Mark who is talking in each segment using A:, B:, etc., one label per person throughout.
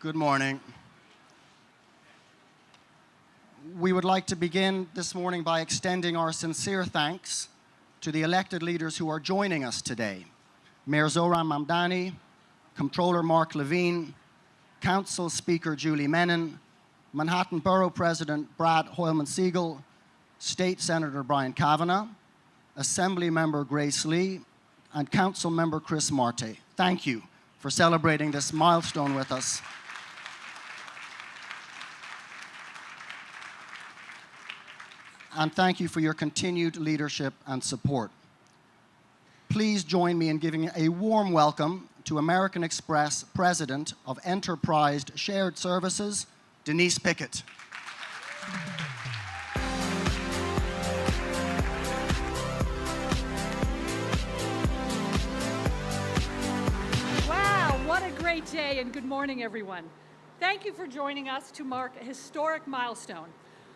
A: Good morning. We would like to begin this morning by extending our sincere thanks to the elected leaders who are joining us today. Mayor Zohran Mamdani, Comptroller Mark Levine, Council Speaker Julie Menon, Manhattan Borough President Brad Hoylman-Siegel, State Senator Brian Kavanagh, Assembly Member Grace Lee, and Council Member Chris Marte. Thank you for celebrating this milestone with us. And thank you for your continued leadership and support. Please join me in giving a warm welcome to American Express President of Enterprise Shared Services, Denise Pickett.
B: Wow, what a great day, and good morning, everyone. Thank you for joining us to mark a historic milestone,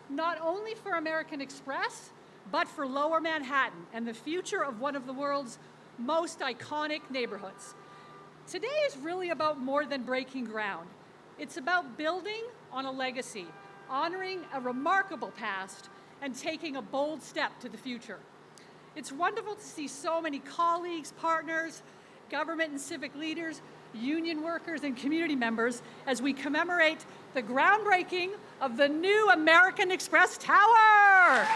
B: not only for American Express, but for Lower Manhattan and the future of one of the world's most iconic neighborhoods. Today is really about more than breaking ground. It's about building on a legacy, honoring a remarkable past, and taking a bold step to the future. It's wonderful to see so many colleagues, partners, government and civic leaders, union workers, and community members as we commemorate the groundbreaking of the new American Express Tower.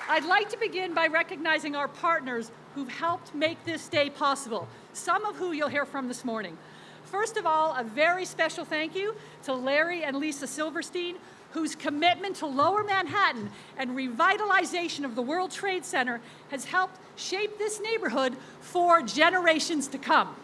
B: I'd like to begin by recognizing our partners who've helped make this day possible, some of who you'll hear from this morning. First of all, a very special thank you to Larry and Lisa Silverstein, whose commitment to Lower Manhattan and revitalization of the World Trade Center has helped shape this neighborhood for generations to come.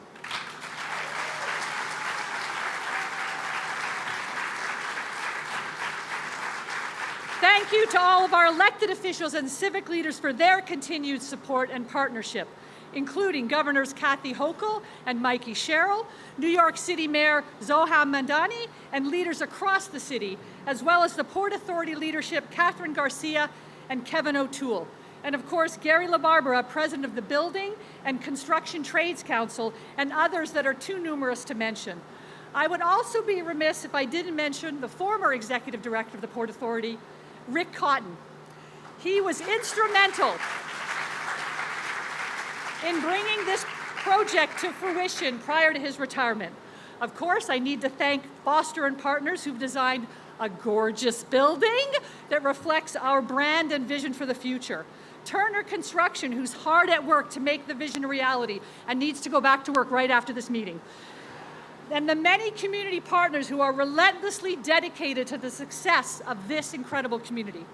B: Thank you to all of our elected officials and civic leaders for their continued support and partnership, including Governors Kathy Hochul and Mikey Sherrill, New York City Mayor Zohran Mamdani, and leaders across the city, as well as the Port Authority leadership, Catherine Garcia and Kevin O'Toole. And of course, Gary LaBarbera, President of the Building and Construction Trades Council, and others that are too numerous to mention. I would also be remiss if I didn't mention the former Executive Director of the Port Authority, Rick Cotton. He was instrumental in bringing this project to fruition prior to his retirement. Of course, I need to thank Foster and Partners, who've designed a gorgeous building that reflects our brand and vision for the future. Turner Construction, who's hard at work to make the vision a reality and needs to go back to work right after this meeting. And the many community partners who are relentlessly dedicated to the success of this incredible community.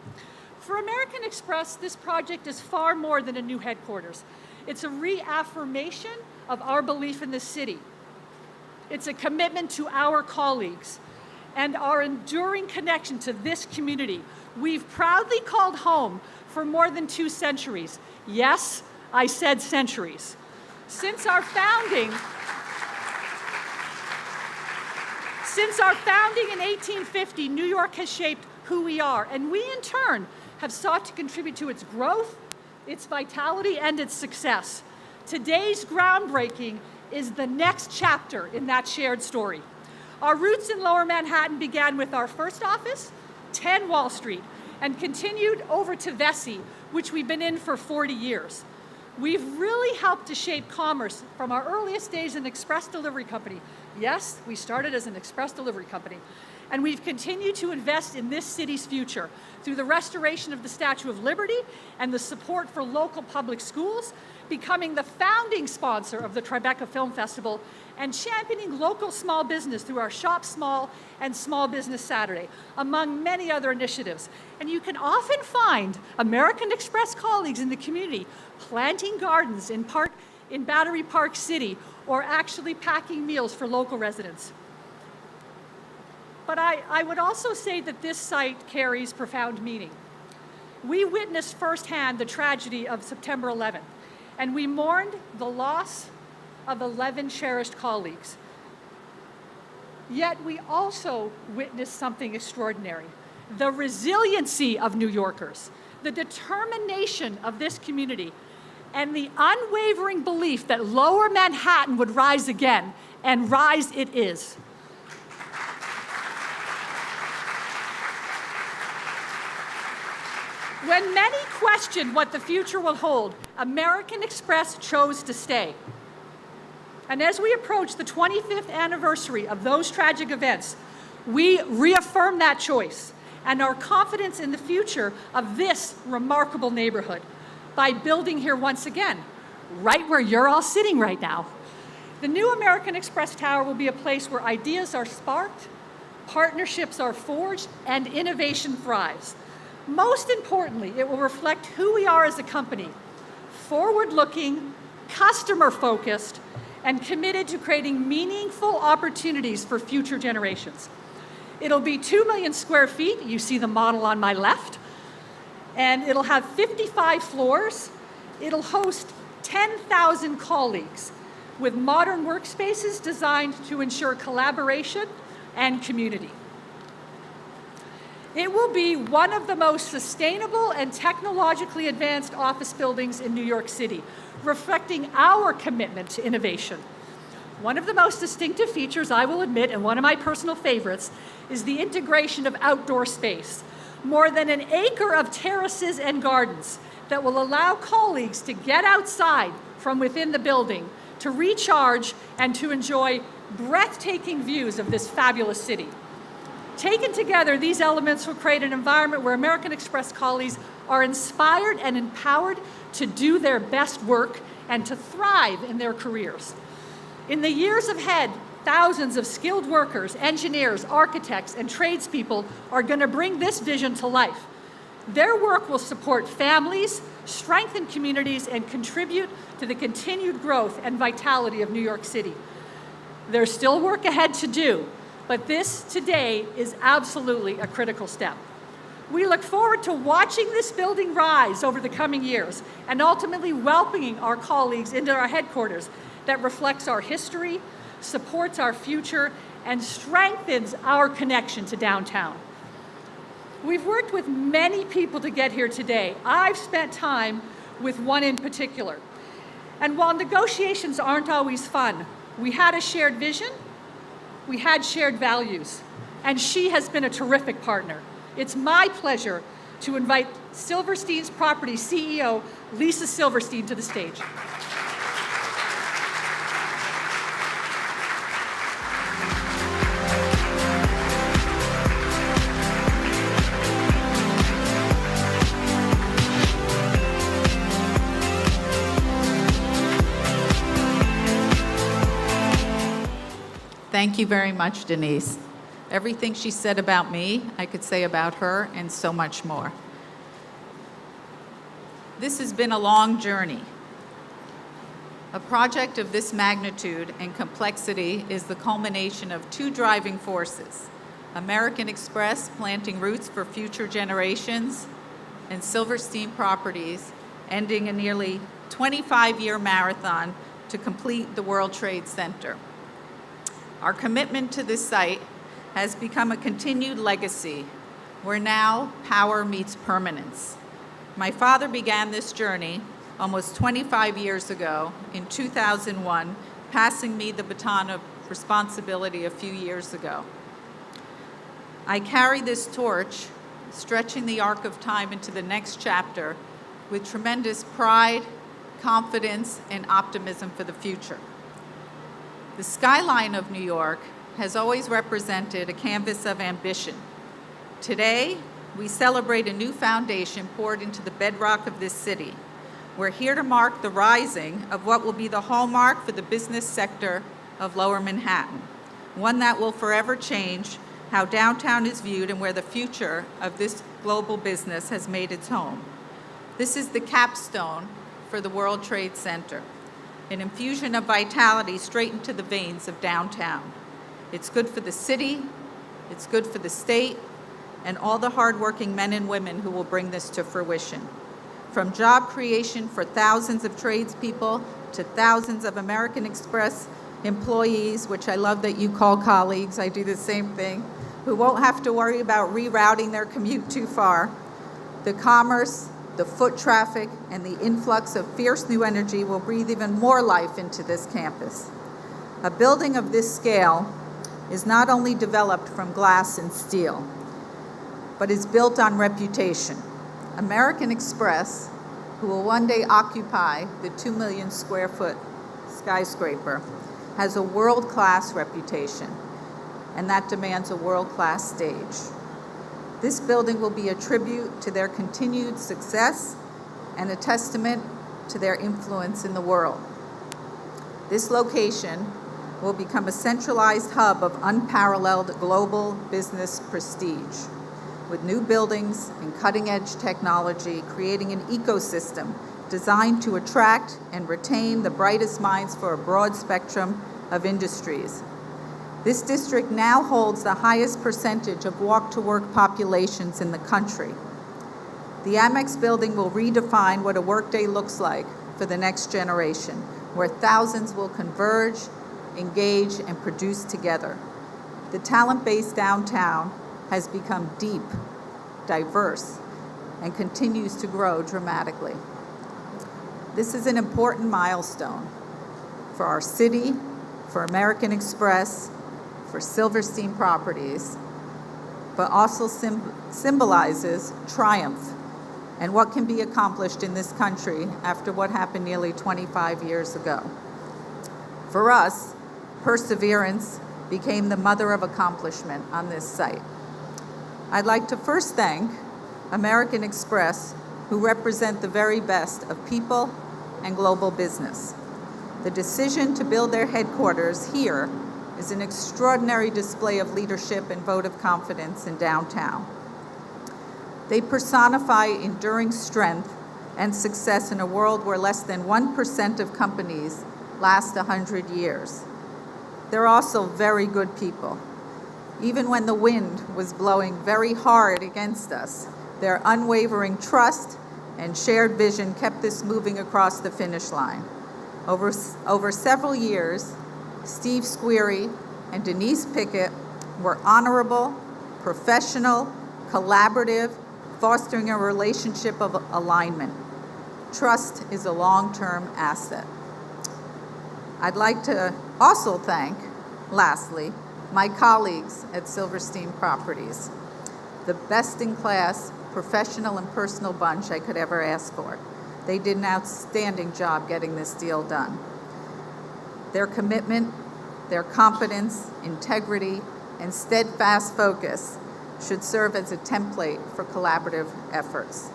B: For American Express, this project is far more than a new headquarters. It's a reaffirmation of our belief in the city. It's a commitment to our colleagues and our enduring connection to this community we've proudly called home for more than 2 centuries. Yes, I said centuries. Since our founding in 1850, New York has shaped who we are, and we in turn have sought to contribute to its growth, its vitality, and its success. Today's groundbreaking is the next chapter in that shared story. Our roots in Lower Manhattan began with our first office, 10 Wall Street, and continued over to Vesey, which we've been in for 40 years. We've really helped to shape commerce from our earliest days as an express delivery company. Yes, we started as an express delivery company. And we've continued to invest in this city's future through the restoration of the Statue of Liberty and the support for local public schools, becoming the founding sponsor of the Tribeca Film Festival, and championing local small business through our Shop Small and Small Business Saturday, among many other initiatives. And you can often find American Express colleagues in the community planting gardens in Battery Park City, or actually packing meals for local residents. But I would also say that this site carries profound meaning. We witnessed firsthand the tragedy of September 11th, and we mourned the loss of 11 cherished colleagues. Yet we also witnessed something extraordinary: the resiliency of New Yorkers, the determination of this community, and the unwavering belief that Lower Manhattan would rise again, and rise it is. When many questioned what the future will hold, American Express chose to stay. And as we approach the 25th anniversary of those tragic events, we reaffirm that choice and our confidence in the future of this remarkable neighborhood by building here once again, right where you're all sitting right now. The new American Express Tower will be a place where ideas are sparked, partnerships are forged, and innovation thrives. Most importantly, it will reflect who we are as a company, forward-looking, customer-focused, and committed to creating meaningful opportunities for future generations. It'll be 2 million square feet. You see the model on my left. And it'll have 55 floors. It'll host 10,000 colleagues with modern workspaces designed to ensure collaboration and community. It will be one of the most sustainable and technologically advanced office buildings in New York City, reflecting our commitment to innovation. One of the most distinctive features, I will admit, and one of my personal favorites, is the integration of outdoor space. More than an acre of terraces and gardens that will allow colleagues to get outside from within the building, to recharge and to enjoy breathtaking views of this fabulous city. Taken together, these elements will create an environment where American Express colleagues are inspired and empowered to do their best work and to thrive in their careers. In the years ahead, thousands of skilled workers, engineers, architects, and tradespeople are going to bring this vision to life. Their work will support families, strengthen communities, and contribute to the continued growth and vitality of New York City. There's still work ahead to do, but this today is absolutely a critical step. We look forward to watching this building rise over the coming years and ultimately welcoming our colleagues into our headquarters that reflects our history, supports our future, and strengthens our connection to downtown. We've worked with many people to get here today. I've spent time with one in particular. And while negotiations aren't always fun, we had a shared vision, we had shared values, and she has been a terrific partner. It's my pleasure to invite Silverstein's Property CEO, Lisa Silverstein, to the stage.
C: Thank you very much, Denise. Everything she said about me, I could say about her, and so much more. This has been a long journey. A project of this magnitude and complexity is the culmination of two driving forces: American Express planting roots for future generations, and Silverstein Properties ending a nearly 25-year marathon to complete the World Trade Center. Our commitment to this site has become a continued legacy, where now power meets permanence. My father began this journey almost 25 years ago in 2001, passing me the baton of responsibility a few years ago. I carry this torch, stretching the arc of time into the next chapter, with tremendous pride, confidence, and optimism for the future. The skyline of New York has always represented a canvas of ambition. Today, we celebrate a new foundation poured into the bedrock of this city. We're here to mark the rising of what will be the hallmark for the business sector of Lower Manhattan, one that will forever change how downtown is viewed and where the future of this global business has made its home. This is the capstone for the World Trade Center, an infusion of vitality straight into the veins of downtown. It's good for the city, it's good for the state, and all the hardworking men and women who will bring this to fruition. From job creation for thousands of tradespeople to thousands of American Express employees, which I love that you call colleagues, I do the same thing, who won't have to worry about rerouting their commute too far, The commerce, the foot traffic, and the influx of fierce new energy will breathe even more life into this campus. A building of this scale is not only developed from glass and steel, but is built on reputation. American Express, who will one day occupy the 2 million square foot skyscraper, has a world-class reputation, and that demands a world-class stage. This building will be a tribute to their continued success and a testament to their influence in the world. This location will become a centralized hub of unparalleled global business prestige, with new buildings and cutting-edge technology creating an ecosystem designed to attract and retain the brightest minds for a broad spectrum of industries. This district now holds the highest percentage of walk-to-work populations in the country. The Amex building will redefine what a workday looks like for the next generation, where thousands will converge, engage, and produce together. The talent base downtown has become deep, diverse, and continues to grow dramatically. This is an important milestone for our city, for American Express, for Silverstein Properties, but also symbolizes triumph and what can be accomplished in this country after what happened nearly 25 years ago. For us, perseverance became the mother of accomplishment on this site. I'd like to first thank American Express, who represent the very best of people and global business. The decision to build their headquarters here is an extraordinary display of leadership and vote of confidence in downtown. They personify enduring strength and success in a world where less than 1% of companies last 100 years. They're also very good people. Even when the wind was blowing very hard against us, their unwavering trust and shared vision kept this moving across the finish line. Over several years, Steve Squeri and Denise Pickett were honorable, professional, collaborative, fostering a relationship of alignment. Trust is a long-term asset. I'd like to also thank, lastly, my colleagues at Silverstein Properties, the best-in-class professional and personal bunch I could ever ask for. They did an outstanding job getting this deal done. Their commitment, their competence, integrity, and steadfast focus should serve as a template for collaborative efforts.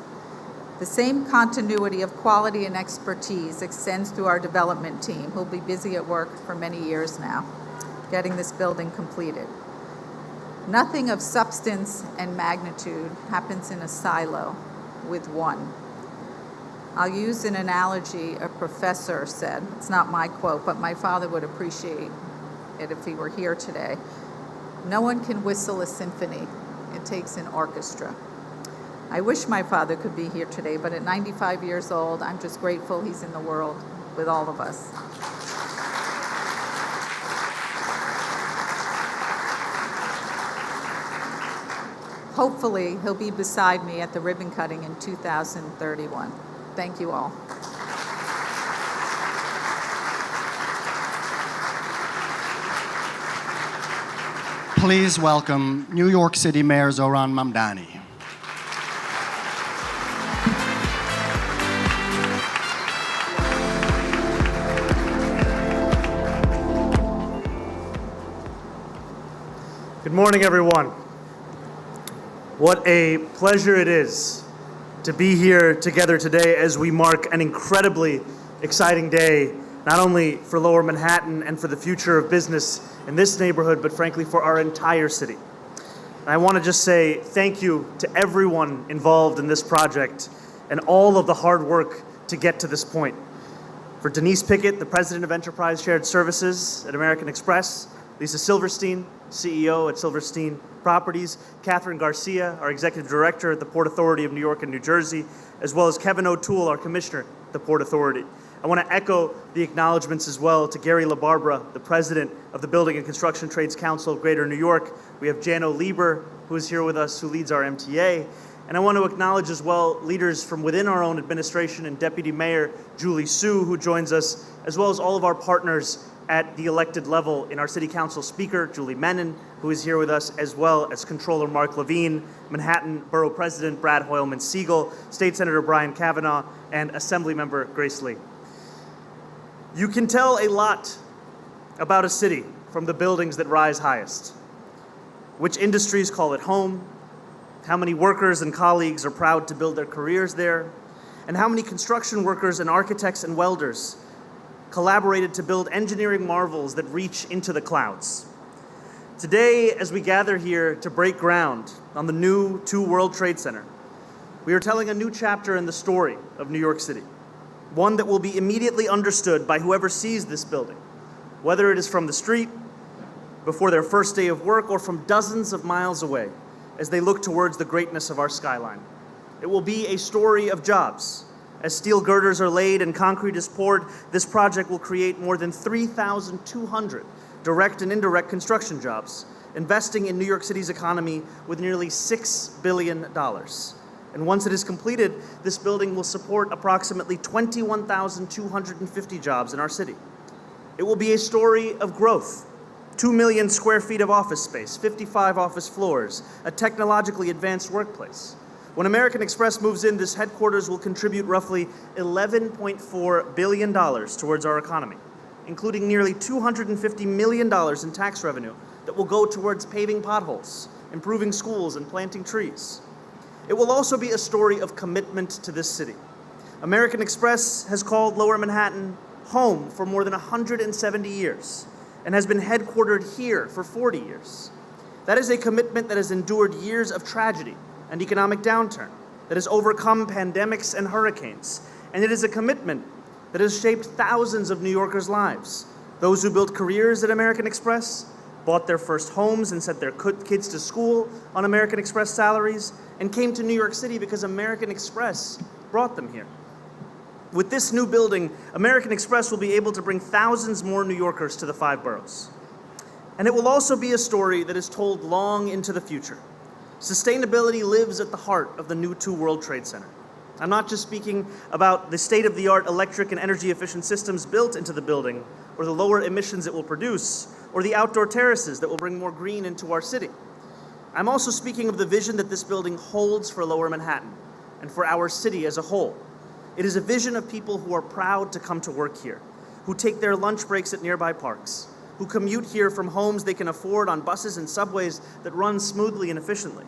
C: The same continuity of quality and expertise extends through our development team, who'll be busy at work for many years now, getting this building completed. Nothing of substance and magnitude happens in a silo with one. I'll use an analogy a professor said. It's not my quote, but my father would appreciate it if he were here today. No one can whistle a symphony. It takes an orchestra. I wish my father could be here today, but at 95 years old, I'm just grateful he's in the world with all of us. Hopefully, he'll be beside me at the ribbon cutting in 2031. Thank you all.
A: Please welcome New York City Mayor Zohran Mamdani.
D: Good morning, everyone. What a pleasure it is to be here together today as we mark an incredibly exciting day, not only for Lower Manhattan and for the future of business in this neighborhood, but frankly for our entire city. And I want to just say thank you to everyone involved in this project and all of the hard work to get to this point. For Denise Pickett, the President of Enterprise Shared Services at American Express, Lisa Silverstein, CEO at Silverstein Properties, Catherine Garcia, our Executive Director at the Port Authority of New York and New Jersey, as well as Kevin O'Toole, our Commissioner at the Port Authority. I want to echo the acknowledgments as well to Gary LaBarbera, the President of the Building and Construction Trades Council of Greater New York. We have Jano Lieber, who is here with us, who leads our MTA, And I want to acknowledge as well leaders from within our own administration and Deputy Mayor Julie Su, who joins us, as well as all of our partners at the elected level in our City Council Speaker, Julie Menon, who is here with us, as well as Controller Mark Levine, Manhattan Borough President Brad Hoylman-Siegel, State Senator Brian Kavanaugh, and Assemblymember Grace Lee. You can tell a lot about a city from the buildings that rise highest. Which industries call it home, how many workers and colleagues are proud to build their careers there, and how many construction workers and architects and welders collaborated to build engineering marvels that reach into the clouds. Today, as we gather here to break ground on the new 2 World Trade Center, we are telling a new chapter in the story of New York City, one that will be immediately understood by whoever sees this building, whether it is from the street, before their first day of work, or from dozens of miles away as they look towards the greatness of our skyline. It will be a story of jobs. As steel girders are laid and concrete is poured, this project will create more than 3,200 direct and indirect construction jobs, investing in New York City's economy with nearly $6 billion. And once it is completed, this building will support approximately 21,250 jobs in our city. It will be a story of growth. 2 million square feet of office space, 55 office floors, a technologically advanced workplace. When American Express moves in, this headquarters will contribute roughly $11.4 billion towards our economy, including nearly $250 million in tax revenue that will go towards paving potholes, improving schools, and planting trees. It will also be a story of commitment to this city. American Express has called Lower Manhattan home for more than 170 years and has been headquartered here for 40 years. That is a commitment that has endured years of tragedy and economic downturn, that has overcome pandemics and hurricanes, and it is a commitment that has shaped thousands of New Yorkers' lives. Those who built careers at American Express, bought their first homes and sent their kids to school on American Express salaries, and came to New York City because American Express brought them here. With this new building, American Express will be able to bring thousands more New Yorkers to the 5 boroughs. And it will also be a story that is told long into the future. Sustainability lives at the heart of the new 2 World Trade Center. I'm not just speaking about the state-of-the-art electric and energy-efficient systems built into the building, or the lower emissions it will produce, or the outdoor terraces that will bring more green into our city. I'm also speaking of the vision that this building holds for Lower Manhattan and for our city as a whole. It is a vision of people who are proud to come to work here, who take their lunch breaks at nearby parks, who commute here from homes they can afford on buses and subways that run smoothly and efficiently.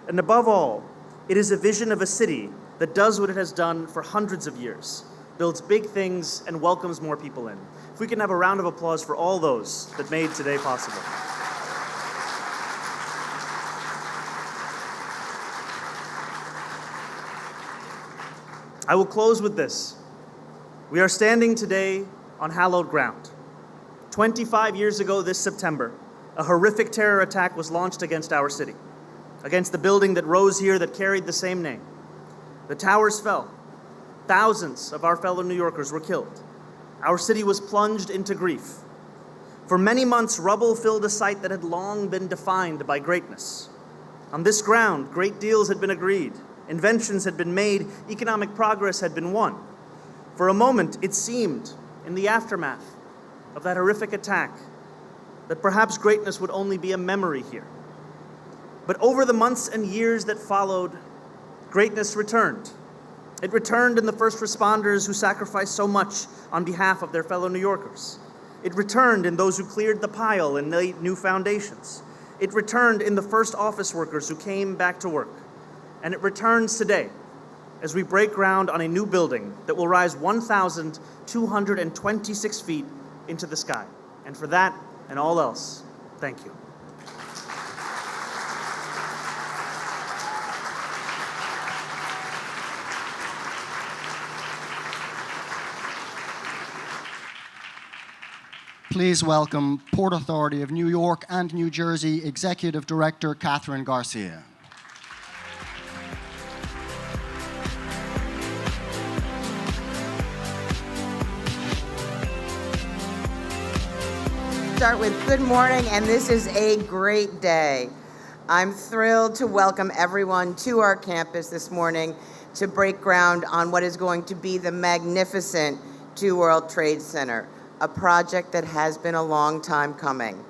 D: And above all, it is a vision of a city that does what it has done for hundreds of years, builds big things and welcomes more people in. If we can have a round of applause for all those that made today possible. I will close with this. We are standing today on hallowed ground. 25 years ago this September, a horrific terror attack was launched against our city, against the building that rose here that carried the same name. The towers fell. Thousands of our fellow New Yorkers were killed. Our city was plunged into grief. For many months, rubble filled a site that had long been defined by greatness. On this ground, great deals had been agreed, inventions had been made, economic progress had been won. For a moment, it seemed, in the aftermath of that horrific attack, that perhaps greatness would only be a memory here. But over the months and years that followed, greatness returned. It returned in the first responders who sacrificed so much on behalf of their fellow New Yorkers. It returned in those who cleared the pile and laid new foundations. It returned in the first office workers who came back to work. And it returns today as we break ground on a new building that will rise 1,226 feet into the sky. And for that and all else, thank you.
A: Please welcome Port Authority of New York and New Jersey Executive Director Catherine Garcia.
E: Start with good morning, and this is a great day. I'm thrilled to welcome everyone to our campus this morning to break ground on what is going to be the magnificent 2 World Trade Center, a project that has been a long time coming.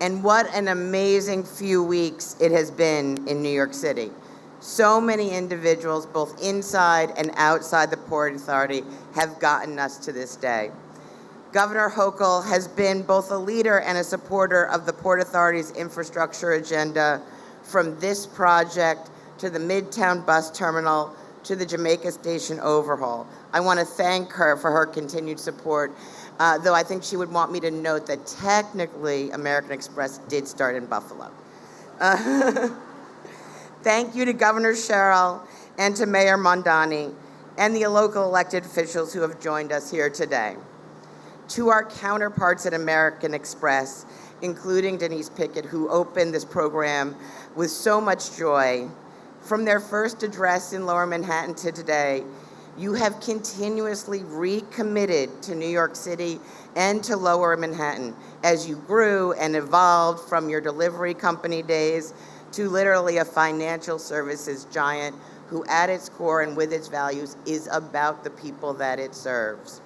E: And what an amazing few weeks it has been in New York City. So many individuals, both inside and outside the Port Authority, have gotten us to this day. Governor Hochul has been both a leader and a supporter of the Port Authority's infrastructure agenda, from this project to the Midtown Bus Terminal to the Jamaica Station overhaul. I want to thank her for her continued support, though I think she would want me to note that technically American Express did start in Buffalo. Thank you to Governor Sherrill and to Mayor Mondani and the local elected officials who have joined us here today. To our counterparts at American Express, including Denise Pickett, who opened this program with so much joy. From their first address in Lower Manhattan to today, you have continuously recommitted to New York City and to Lower Manhattan as you grew and evolved from your delivery company days to literally a financial services giant who at its core and with its values is about the people that it serves.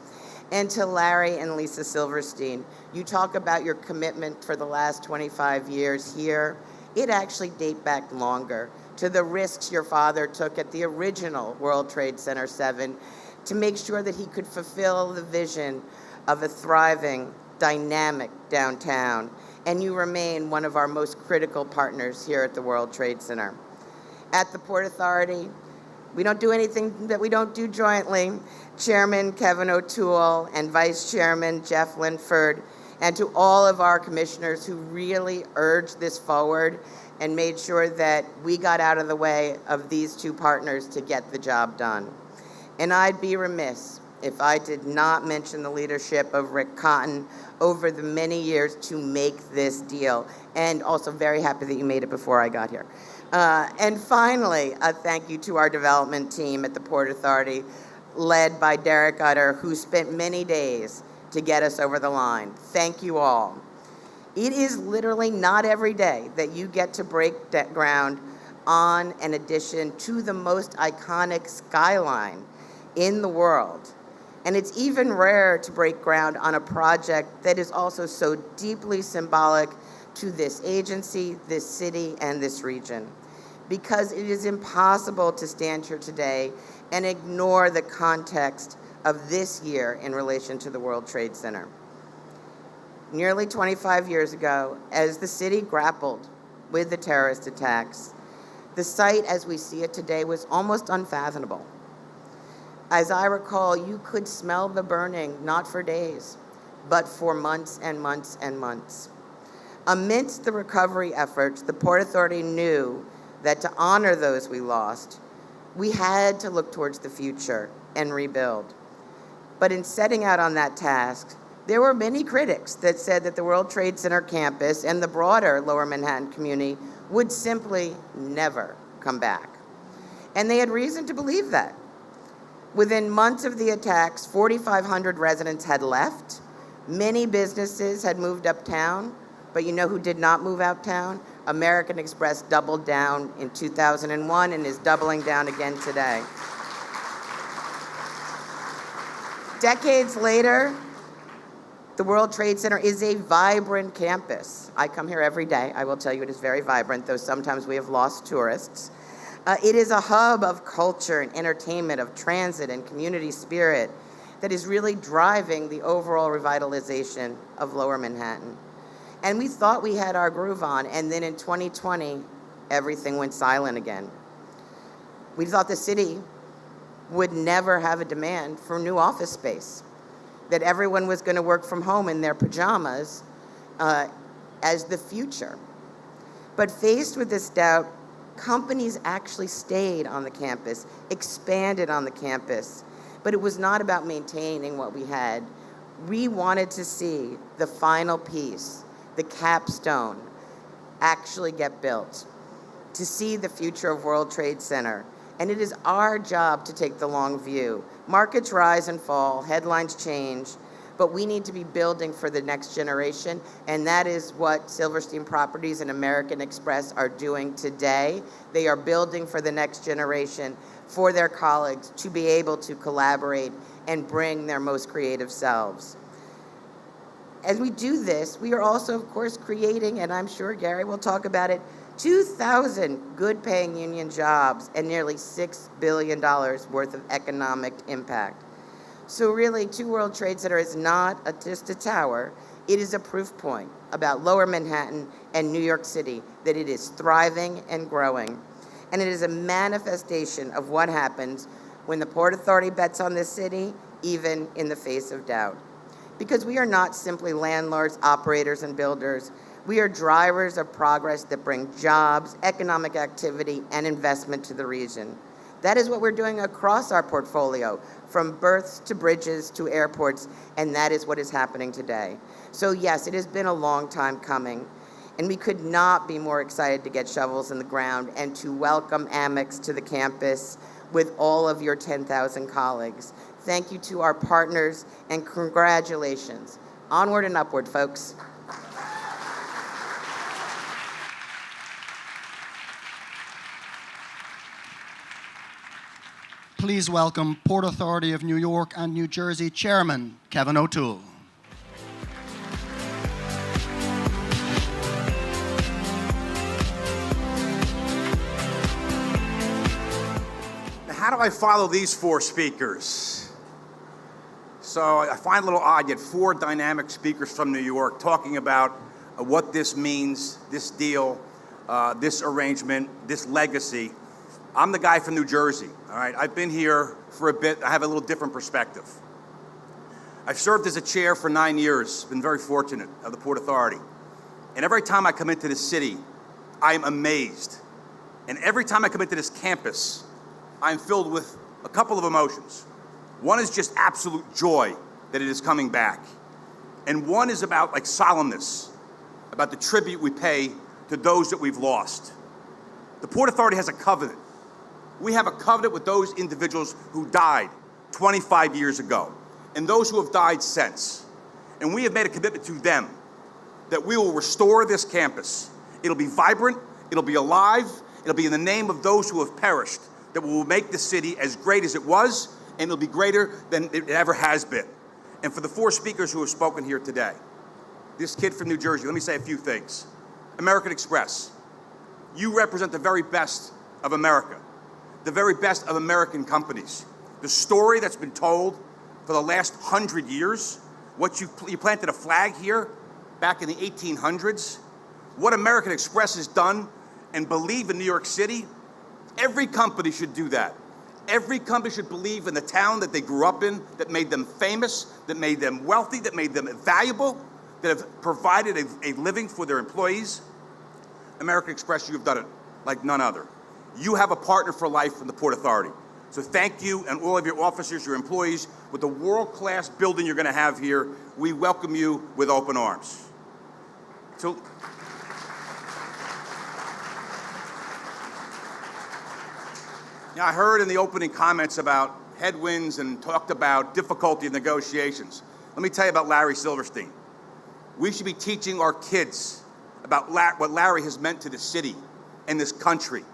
E: And to Larry and Lisa Silverstein, you talk about your commitment for the last 25 years here. It actually dates back longer to the risks your father took at the original World Trade Center 7 to make sure that he could fulfill the vision of a thriving, dynamic downtown. And you remain one of our most critical partners here at the World Trade Center. At the Port Authority, we don't do anything that we don't do jointly. Chairman Kevin O'Toole and Vice Chairman Jeff Linford, and to all of our commissioners who really urged this forward and made sure that we got out of the way of these two partners to get the job done. And I'd be remiss if I did not mention the leadership of Rick Cotton over the many years to make this deal, and also very happy that you made it before I got here. And finally, a thank you to our development team at the Port Authority, led by Derek Utter, who spent many days to get us over the line. Thank you all. It is literally not every day that you get to break ground on an addition to the most iconic skyline in the world. And it's even rare to break ground on a project that is also so deeply symbolic to this agency, this city, and this region. Because it is impossible to stand here today and ignore the context of this year in relation to the World Trade Center. Nearly 25 years ago, as the city grappled with the terrorist attacks, the site as we see it today was almost unfathomable. As I recall, you could smell the burning, not for days, but for months and months and months. Amidst the recovery efforts, the Port Authority knew that to honor those we lost, we had to look towards the future and rebuild. But in setting out on that task, there were many critics that said that the World Trade Center campus and the broader Lower Manhattan community would simply never come back. And they had reason to believe that. Within months of the attacks, 4,500 residents had left. Many businesses had moved uptown, but you know who did not move uptown? American Express doubled down in 2001 and is doubling down again today. Decades later, the World Trade Center is a vibrant campus. I come here every day. I will tell you it is very vibrant, though sometimes we have lost tourists. It is a hub of culture and entertainment, of transit and community spirit that is really driving the overall revitalization of Lower Manhattan. And we thought we had our groove on, and then in 2020, everything went silent again. We thought the city would never have a demand for new office space, that everyone was going to work from home in their pajamas as the future. But faced with this doubt, companies actually stayed on the campus, expanded on the campus, but it was not about maintaining what we had. We wanted to see the final piece, the capstone, actually get built, to see the future of World Trade Center. And it is our job to take the long view. Markets rise and fall, headlines change, but we need to be building for the next generation, and that is what Silverstein Properties and American Express are doing today. They are building for the next generation, for their colleagues to be able to collaborate and bring their most creative selves. As we do this, we are also, of course, creating, and I'm sure Gary will talk about it, 2,000 good-paying union jobs and nearly $6 billion worth of economic impact. So really, Two World Trade Center is not just a tower. It is a proof point about Lower Manhattan and New York City that it is thriving and growing. And it is a manifestation of what happens when the Port Authority bets on this city, even in the face of doubt. Because we are not simply landlords, operators, and builders. We are drivers of progress that bring jobs, economic activity, and investment to the region. That is what we're doing across our portfolio, from berths to bridges to airports, and that is what is happening today. So yes, it has been a long time coming, and we could not be more excited to get shovels in the ground and to welcome Amex to the campus with all of your 10,000 colleagues. Thank you to our partners, and congratulations. Onward and upward, folks.
A: Please welcome Port Authority of New York and New Jersey Chairman Kevin O'Toole.
F: Now, how do I follow these four speakers? So I find it a little odd, yet four dynamic speakers from New York talking about what this means, this deal, this arrangement, this legacy. I'm the guy from New Jersey, all right? I've been here for a bit. I have a little different perspective. I've served as a chair for 9 years, been very fortunate, of the Port Authority. And every time I come into this city, I am amazed. And every time I come into this campus, I'm filled with a couple of emotions. One is just absolute joy that it is coming back. And one is about like solemnness, about the tribute we pay to those that we've lost. The Port Authority has a covenant. We have a covenant with those individuals who died 25 years ago and those who have died since. And we have made a commitment to them that we will restore this campus. It'll be vibrant, it'll be alive, it'll be in the name of those who have perished, that will make the city as great as it was, and it'll be greater than it ever has been. And for the four speakers who have spoken here today, this kid from New Jersey, let me say a few things. American Express, you represent the very best of America, the very best of American companies. The story that's been told for the last 100 years, you planted a flag here back in the 1800s, what American Express has done and believe in New York City, every company should do that. Every company should believe in the town that they grew up in, that made them famous, that made them wealthy, that made them valuable, that have provided a living for their employees. American Express, you have done it like none other. You have a partner for life from the Port Authority. So thank you and all of your officers, your employees, with the world-class building you're going to have here. We welcome you with open arms. So, now I heard in the opening comments about headwinds and talked about difficulty of negotiations. Let me tell you about Larry Silverstein. We should be teaching our kids about what Larry has meant to the city and this country.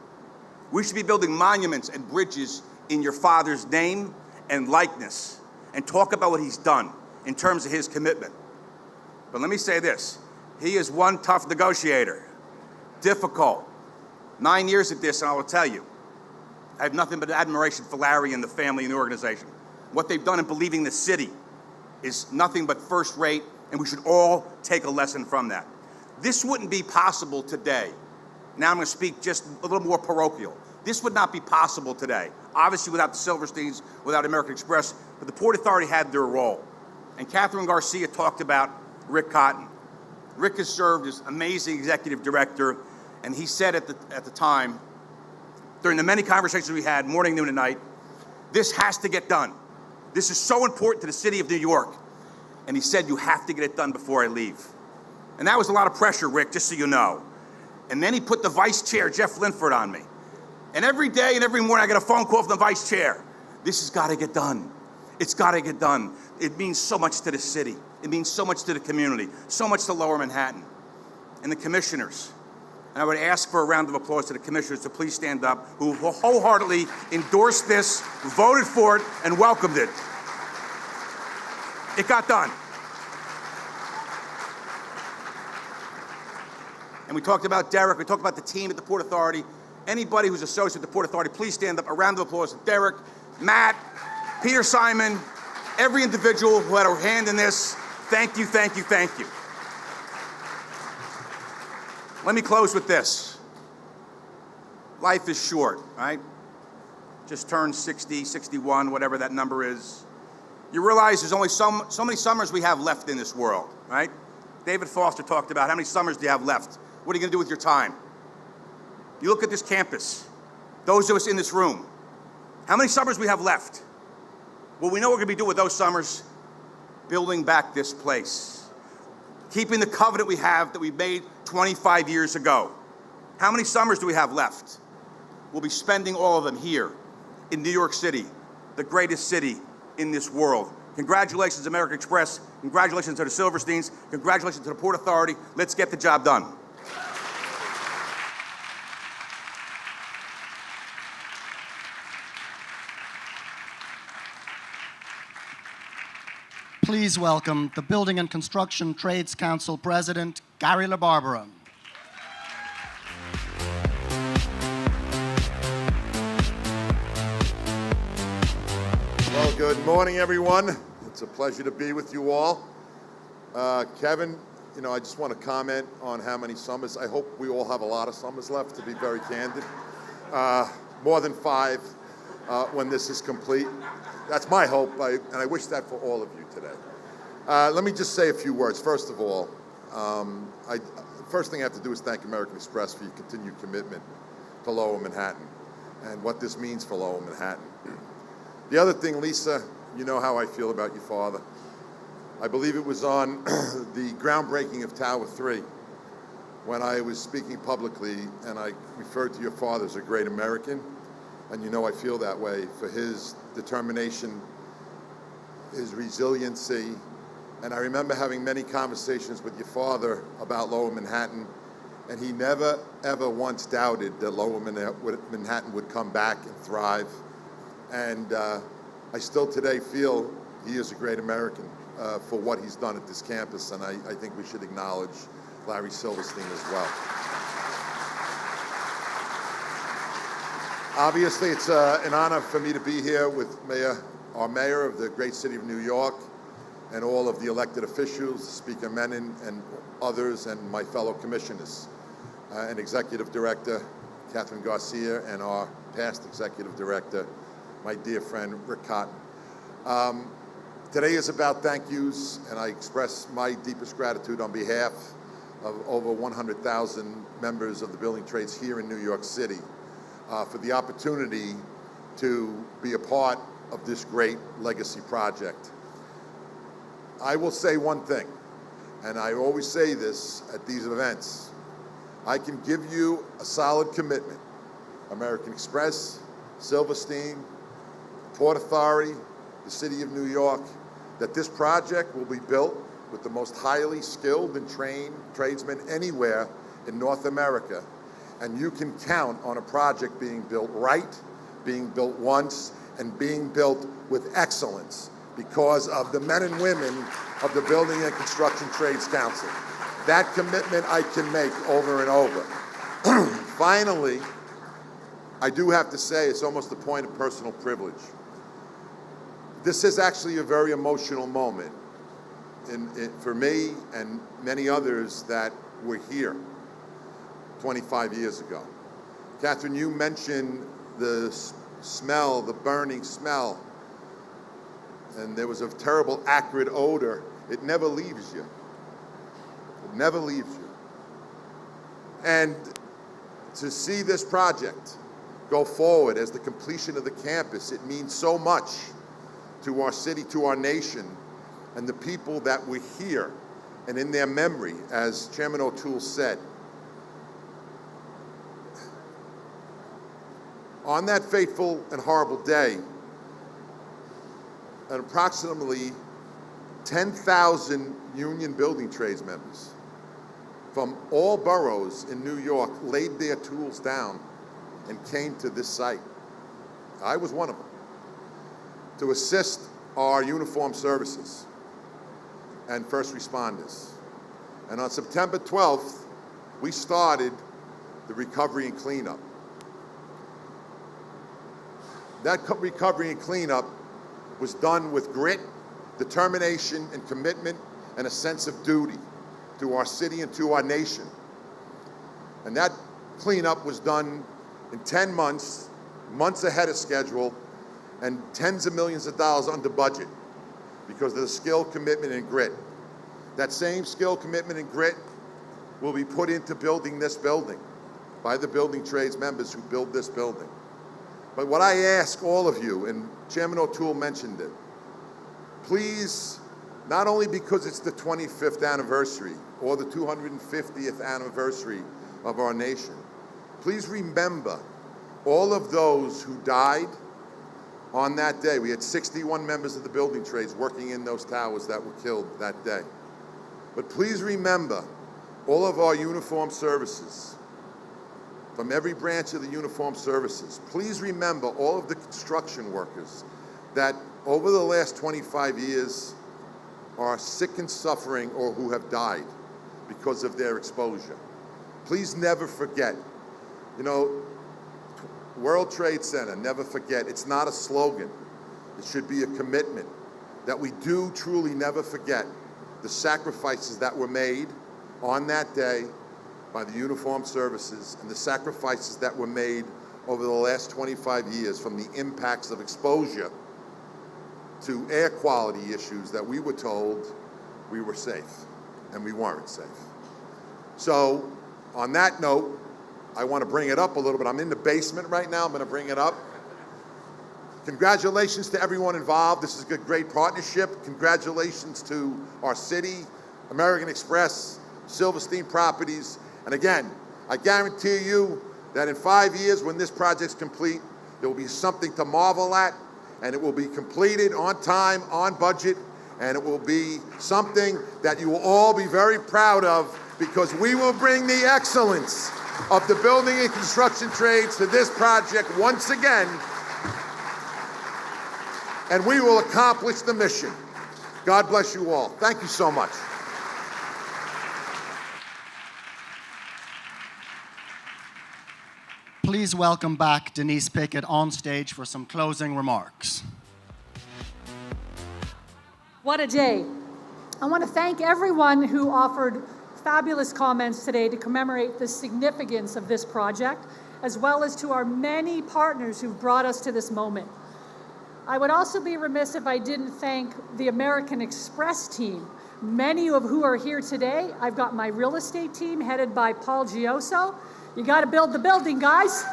F: We should be building monuments and bridges in your father's name and likeness and talk about what he's done in terms of his commitment. But let me say this, he is one tough negotiator, difficult. 9 years at this, and I will tell you, I have nothing but admiration for Larry and the family and the organization. What they've done in believing the city is nothing but first rate, and we should all take a lesson from that. This wouldn't be possible today. Now I'm going to speak just a little more parochial. This would not be possible today, obviously without the Silversteins, without American Express, but the Port Authority had their role. And Catherine Garcia talked about Rick Cotton. Rick has served as amazing executive director, and he said at the time, during the many conversations we had, morning, noon, and night, this has to get done. This is so important to the city of New York. And he said, you have to get it done before I leave. And that was a lot of pressure, Rick, just so you know. And then he put the vice chair, Jeff Linford, on me. And every day and every morning I get a phone call from the vice chair. This has got to get done. It's got to get done. It means so much to the city. It means so much to the community, so much to Lower Manhattan. And the commissioners. And I would ask for a round of applause to the commissioners to please stand up, who wholeheartedly endorsed this, voted for it, and welcomed it. It got done. And we talked about Derek, we talked about the team at the Port Authority. Anybody who's associated with the Port Authority, please stand up. A round of applause to Derek, Matt, Peter Simon, every individual who had a hand in this. Thank you, thank you, thank you. Let me close with this. Life is short, right? Just turned 60, 61, whatever that number is. You realize there's only so many summers we have left in this world, right? David Foster talked about how many summers do you have left? What are you going to do with your time? You look at this campus, those of us in this room, how many summers we have left? Well, we know what we're going to be doing with those summers, building back this place, keeping the covenant we have that we made 25 years ago. How many summers do we have left? We'll be spending all of them here in New York City, the greatest city in this world. Congratulations, American Express. Congratulations to the Silversteins. Congratulations to the Port Authority. Let's get the job done.
A: Please welcome the Building and Construction Trades Council President, Gary LaBarbera.
G: Well, good morning, everyone. It's a pleasure to be with you all. Kevin, I just want to comment on how many summers. I hope we all have a lot of summers left, to be very candid. More than 5 when this is complete. That's my hope, and I wish that for all of you today. Let me just say a few words. First of all, first thing I have to do is thank American Express for your continued commitment to Lower Manhattan and what this means for Lower Manhattan. The other thing, Lisa, you know how I feel about your father. I believe it was on the groundbreaking of Tower 3 when I was speaking publicly and I referred to your father as a great American. And I feel that way for his determination, his resiliency. And I remember having many conversations with your father about Lower Manhattan, and he never, ever once doubted that Lower Manhattan would come back and thrive. And I still today feel he is a great American for what he's done at this campus, and I think we should acknowledge Larry Silverstein as well. Obviously, it's an honor for me to be here with our mayor of the great city of New York, and all of the elected officials, Speaker Menon and others, and my fellow commissioners, and Executive Director Catherine Garcia, and our past Executive Director, my dear friend Rick Cotton. Today is about thank yous, and I express my deepest gratitude on behalf of over 100,000 members of the building trades here in New York City for the opportunity to be a part of this great legacy project. I will say one thing, and I always say this at these events. I can give you a solid commitment. American Express, Silverstein, Port Authority, the City of New York, that this project will be built with the most highly skilled and trained tradesmen anywhere in North America. And you can count on a project being built right, being built once, and being built with excellence because of the men and women of the Building and Construction Trades Council. That commitment I can make over and over. Finally, I do have to say it's almost a point of personal privilege. This is actually a very emotional moment for me and many others that were here 25 years ago. Catherine, you mentioned the smell, the burning smell, and there was a terrible acrid odor. It never leaves you. It never leaves you. And to see this project go forward as the completion of the campus, it means so much to our city, to our nation, and the people that were here and in their memory, as Chairman O'Toole said. On that fateful and horrible day, approximately 10,000 union building trades members from all boroughs in New York laid their tools down and came to this site. I was one of them, to assist our uniformed services and first responders. And on September 12th, we started the recovery and cleanup. That recovery and cleanup was done with grit, determination, and commitment, and a sense of duty to our city and to our nation. And that cleanup was done in 10 months, months ahead of schedule, and tens of millions of dollars under budget because of the skill, commitment, and grit. That same skill, commitment, and grit will be put into building this building by the building trades members who build this building. But what I ask all of you, and Chairman O'Toole mentioned it, please, not only because it's the 25th anniversary or the 250th anniversary of our nation, please remember all of those who died on that day. We had 61 members of the building trades working in those towers that were killed that day. But please remember all of our uniformed services, from every branch of the uniformed services. Please remember all of the construction workers that over the last 25 years are sick and suffering or who have died because of their exposure. Please never forget. You know, World Trade Center, never forget. It's not a slogan. It should be a commitment that we do truly never forget the sacrifices that were made on that day by the uniformed services and the sacrifices that were made over the last 25 years, from the impacts of exposure to air quality issues that we were told we were safe, and we weren't safe. So on that note, I want to bring it up a little bit. I'm in the basement right now. I'm going to bring it up. Congratulations to everyone involved. This is a great partnership. Congratulations to our city, American Express, Silverstein Properties. And again, I guarantee you that in 5 years, when this project's complete, there will be something to marvel at, and it will be completed on time, on budget, and it will be something that you will all be very proud of, because we will bring the excellence of the building and construction trades to this project once again, and we will accomplish the mission. God bless you all. Thank you so much.
A: Please welcome back Denise Pickett on stage for some closing remarks.
B: What a day. I want to thank everyone who offered fabulous comments today to commemorate the significance of this project, as well as to our many partners who've brought us to this moment. I would also be remiss if I didn't thank the American Express team, many of who are here today. I've got my real estate team headed by Paul Gioso. You got to build the building, guys.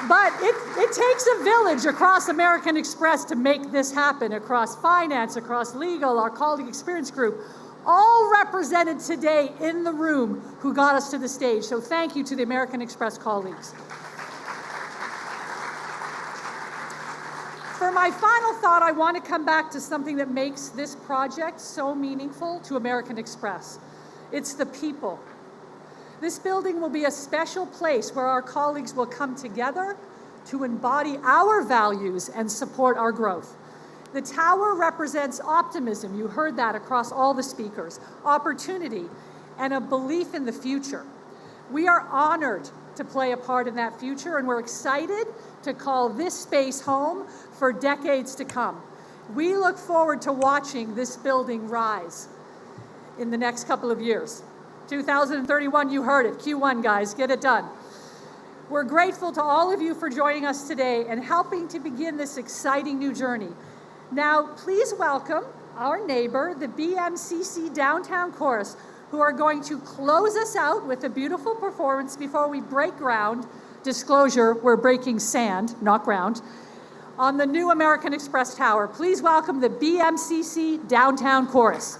B: But it takes a village across American Express to make this happen, across finance, across legal, our colleague experience group, all represented today in the room who got us to the stage. So thank you to the American Express colleagues. For my final thought, I want to come back to something that makes this project so meaningful to American Express. It's the people. This building will be a special place where our colleagues will come together to embody our values and support our growth. The tower represents optimism, you heard that across all the speakers, opportunity, and a belief in the future. We are honored to play a part in that future, and we're excited to call this space home for decades to come. We look forward to watching this building rise in the next couple of years. 2031, you heard it. Q1, guys, get it done. We're grateful to all of you for joining us today and helping to begin this exciting new journey. Now, please welcome our neighbor, the BMCC Downtown Chorus, who are going to close us out with a beautiful performance before we break ground. Disclosure, we're breaking sand, not ground, on the new American Express Tower. Please welcome the BMCC Downtown Chorus.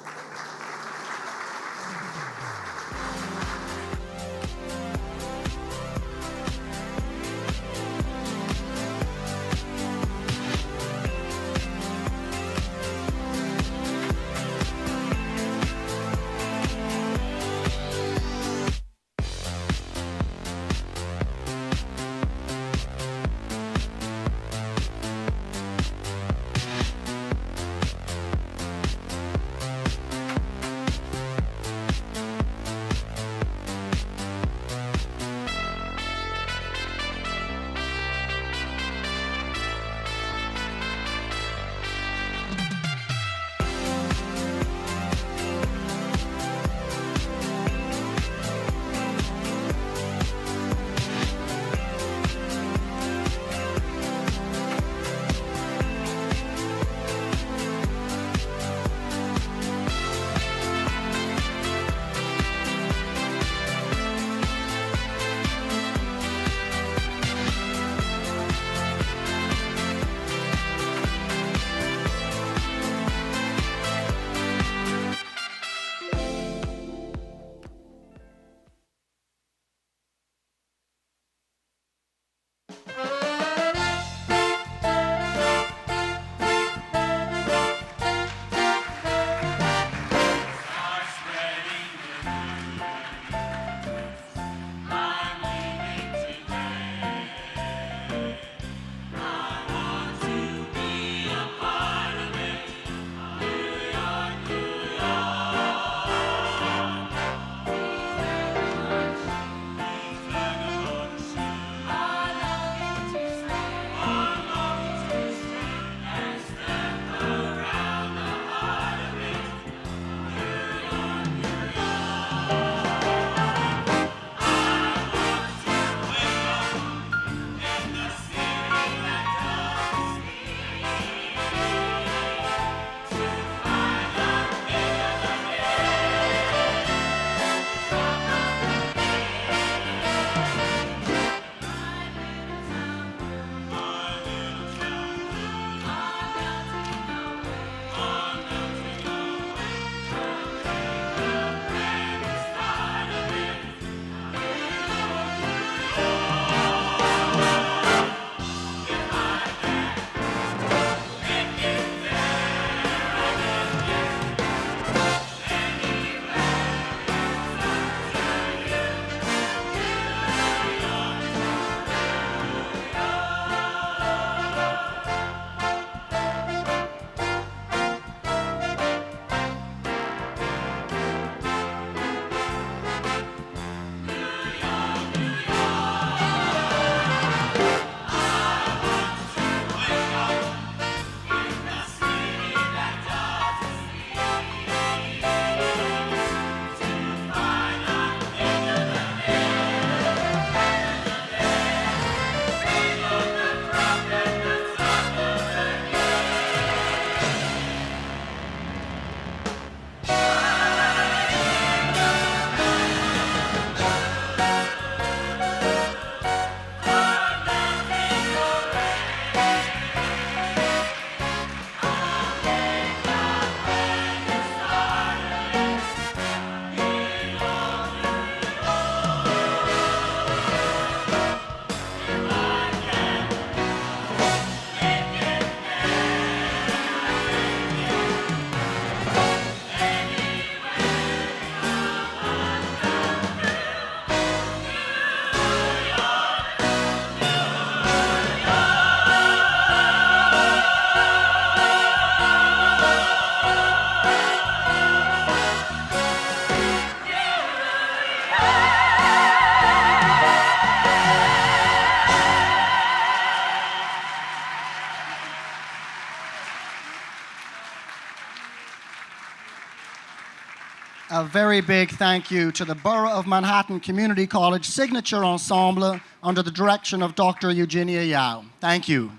A: a very big thank you to the Borough of Manhattan Community College Signature Ensemble under the direction of Dr. Eugenia Yao. Thank you.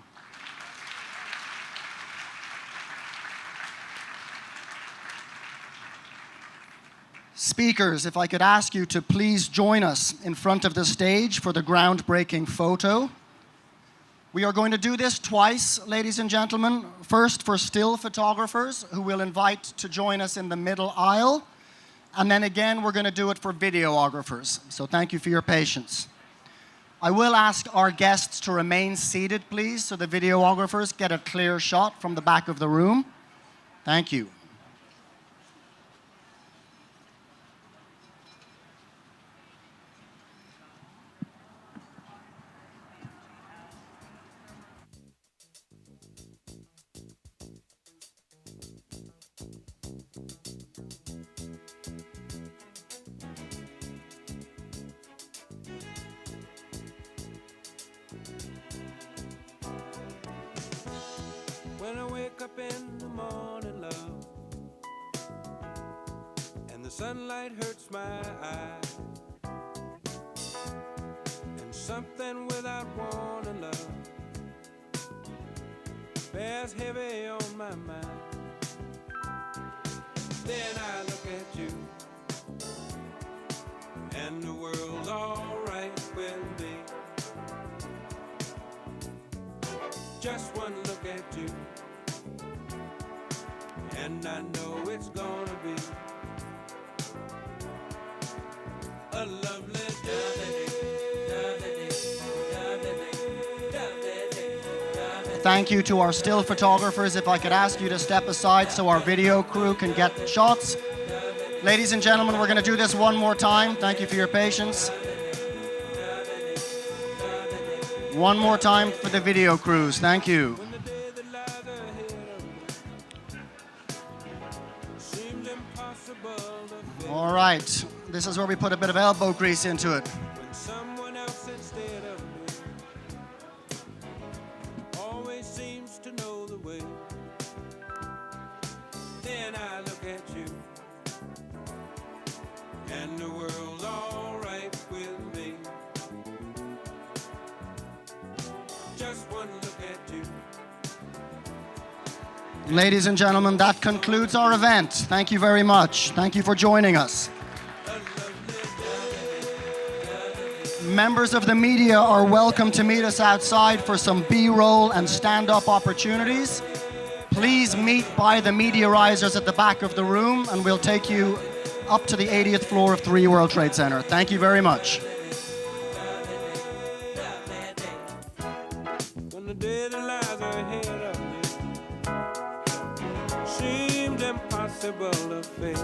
A: Speakers, if I could ask you to please join us in front of the stage for the groundbreaking photo. We are going to do this twice, ladies and gentlemen. First for still photographers, who we'll invite to join us in the middle aisle. And then again, we're going to do it for videographers. So thank you for your patience. I will ask our guests to remain seated, please, so the videographers get a clear shot from the back of the room. Thank you.
H: When I wake up in the morning, love, and the sunlight hurts my eye, and something without warning, love, bears heavy on my mind. Then I look at you, and the world's alright with me. Just one look at you, and I know it's gonna be a lovely day.
A: Thank you to our still photographers. If I could ask you to step aside so our video crew can get shots. Ladies and gentlemen, we're going to do this one more time. Thank you for your patience. One more time for the video crews. Thank you. All right. This is where we put a bit of elbow grease into it.
H: When someone else instead of me always seems to know the way. Then I look at you, and the world's alright with me. Just one look at you.
A: Ladies and gentlemen, that concludes our event. Thank you very much. Thank you for joining us. Members of the media are welcome to meet us outside for some B-roll and stand-up opportunities. Please meet by the media risers at the back of the room, and we'll take you up to the 80th floor of 3 World Trade Center. Thank you very much.
H: When the day that lies ahead of me seems impossible to face.